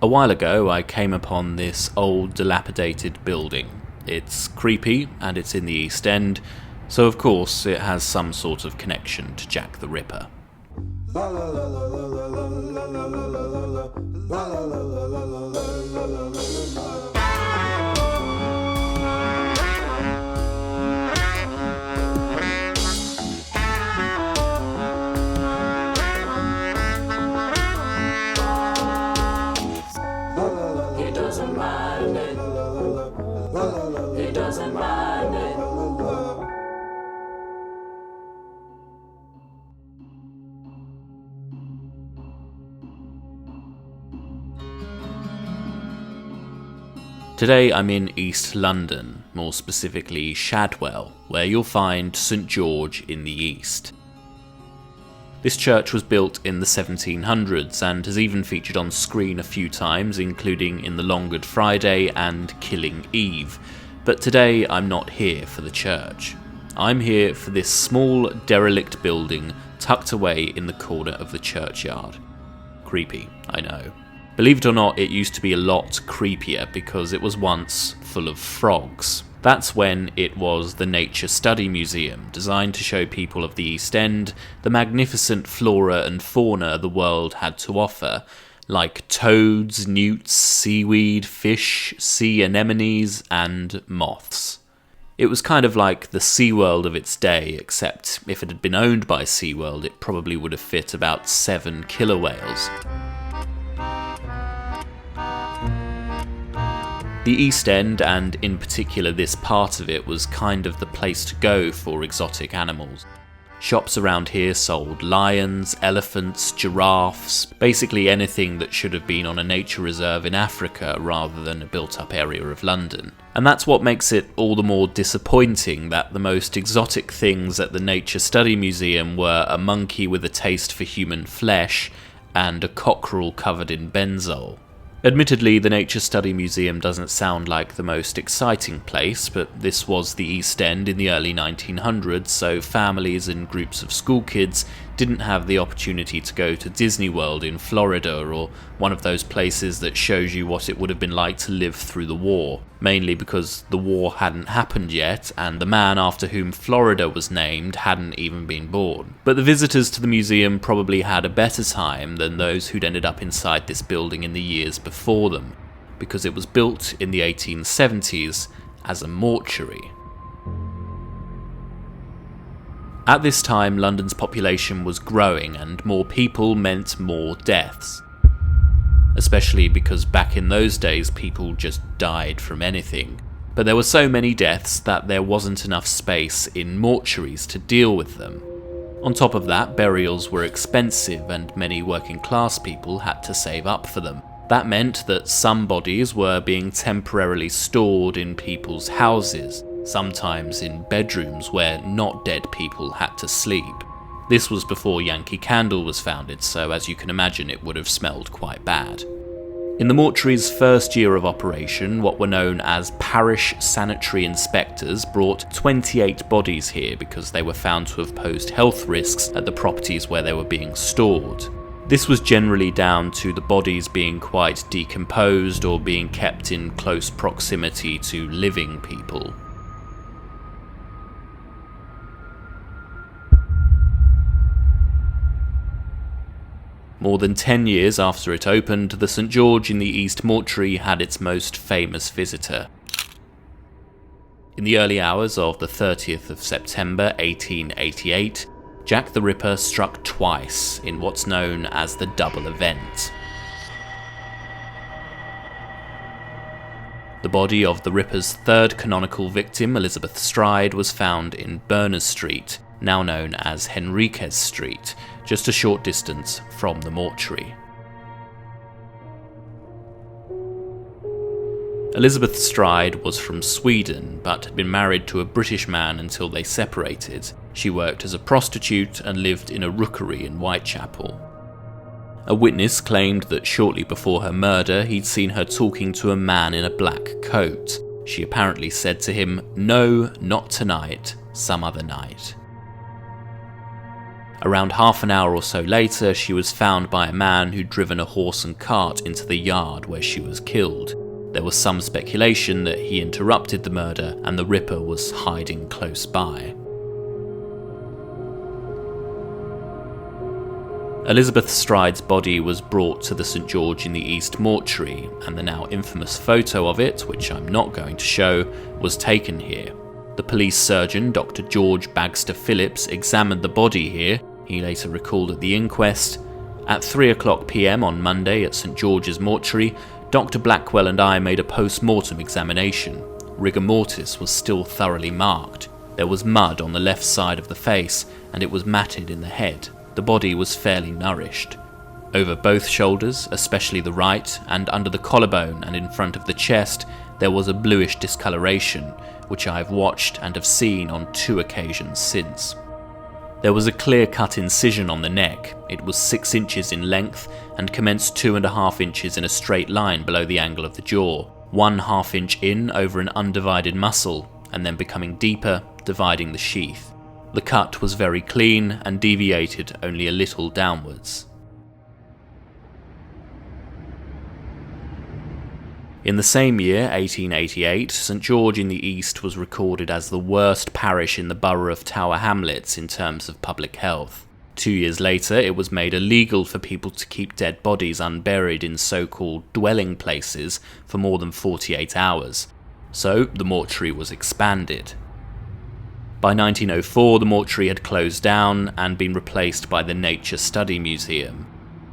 A while ago I came upon this old dilapidated building. It's creepy and it's in the East End, so of course it has some sort of connection to Jack the Ripper. Today I'm in East London, more specifically Shadwell, where you'll find St George in the East. This church was built in the 1700s and has even featured on screen a few times, including in The Long Good Friday and Killing Eve. But today I'm not here for the church. I'm here for this small derelict building tucked away in the corner of the churchyard. Creepy, I know. Believe it or not, it used to be a lot creepier because it was once full of frogs. That's when it was the Nature Study Museum, designed to show people of the East End the magnificent flora and fauna the world had to offer, like toads, newts, seaweed, fish, sea anemones, and moths. It was kind of like the SeaWorld of its day, except if it had been owned by SeaWorld, it probably would have fit about 7 killer whales. The East End, and in particular this part of it, was kind of the place to go for exotic animals. Shops around here sold lions, elephants, giraffes, basically anything that should have been on a nature reserve in Africa rather than a built-up area of London. And that's what makes it all the more disappointing that the most exotic things at the Nature Study Museum were a monkey with a taste for human flesh and a cockerel covered in benzol. Admittedly, the Nature Study Museum doesn't sound like the most exciting place, but this was the East End in the early 1900s, so families and groups of school kids didn't have the opportunity to go to Disney World in Florida or one of those places that shows you what it would have been like to live through the war, mainly because the war hadn't happened yet and the man after whom Florida was named hadn't even been born. But the visitors to the museum probably had a better time than those who'd ended up inside this building in the years before them, because it was built in the 1870s as a mortuary. At this time, London's population was growing and more people meant more deaths. Especially because back in those days people just died from anything. But there were so many deaths that there wasn't enough space in mortuaries to deal with them. On top of that, burials were expensive and many working class people had to save up for them. That meant that some bodies were being temporarily stored in people's houses, sometimes in bedrooms where not dead people had to sleep. This was before Yankee Candle was founded, so as you can imagine it would have smelled quite bad. In the mortuary's first year of operation, what were known as parish sanitary inspectors brought 28 bodies here because they were found to have posed health risks at the properties where they were being stored. This was generally down to the bodies being quite decomposed or being kept in close proximity to living people. More than 10 years after it opened, the St George in the East Mortuary had its most famous visitor. In the early hours of the 30th of September 1888, Jack the Ripper struck twice in what's known as the double event. The body of the Ripper's third canonical victim, Elizabeth Stride, was found in Berners Street, now known as Henriquez Street, just a short distance from the mortuary. Elizabeth Stride was from Sweden, but had been married to a British man until they separated. She worked as a prostitute and lived in a rookery in Whitechapel. A witness claimed that shortly before her murder, he'd seen her talking to a man in a black coat. She apparently said to him, "No, not tonight, some other night." Around half an hour or so later, she was found by a man who'd driven a horse and cart into the yard where she was killed. There was some speculation that he interrupted the murder and the Ripper was hiding close by. Elizabeth Stride's body was brought to the St George in the East Mortuary, and the now infamous photo of it, which I'm not going to show, was taken here. The police surgeon, Dr. George Bagster Phillips, examined the body here. He later recalled at the inquest, "At 3:00 p.m. on Monday at St George's Mortuary, Dr. Blackwell and I made a post-mortem examination. Rigor mortis was still thoroughly marked. There was mud on the left side of the face, and it was matted in the head. The body was fairly nourished. Over both shoulders, especially the right, and under the collarbone and in front of the chest, there was a bluish discoloration, which I have watched and have seen on 2 occasions since. There was a clear-cut incision on the neck. It was 6 inches in length and commenced 2.5 inches in a straight line below the angle of the jaw, 1/2 inch in over an undivided muscle, and then becoming deeper, dividing the sheath. The cut was very clean and deviated only a little downwards." In the same year, 1888, St George in the East was recorded as the worst parish in the borough of Tower Hamlets in terms of public health. 2 years later, it was made illegal for people to keep dead bodies unburied in so-called dwelling places for more than 48 hours. So, the mortuary was expanded. By 1904, the mortuary had closed down and been replaced by the Nature Study Museum.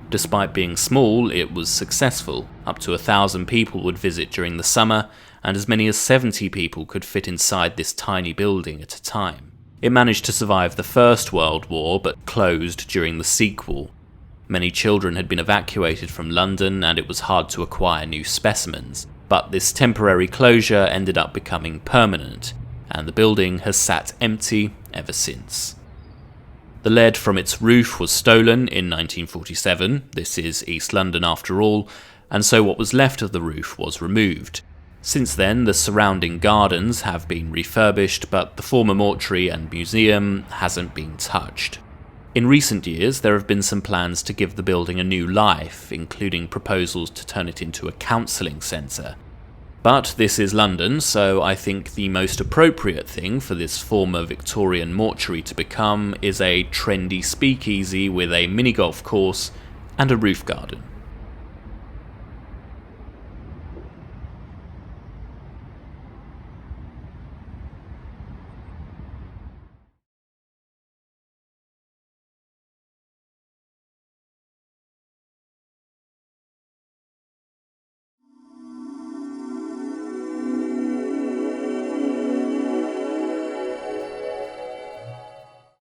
Despite being small, it was successful. Up to 1,000 people would visit during the summer, and as many as 70 people could fit inside this tiny building at a time. It managed to survive the First World War, but closed during the sequel. Many children had been evacuated from London, and it was hard to acquire new specimens. But this temporary closure ended up becoming permanent, and the building has sat empty ever since. The lead from its roof was stolen in 1947, this is East London after all, and so what was left of the roof was removed. Since then, the surrounding gardens have been refurbished, but the former mortuary and museum hasn't been touched. In recent years, there have been some plans to give the building a new life, including proposals to turn it into a counselling centre. But this is London, so I think the most appropriate thing for this former Victorian mortuary to become is a trendy speakeasy with a mini golf course and a roof garden.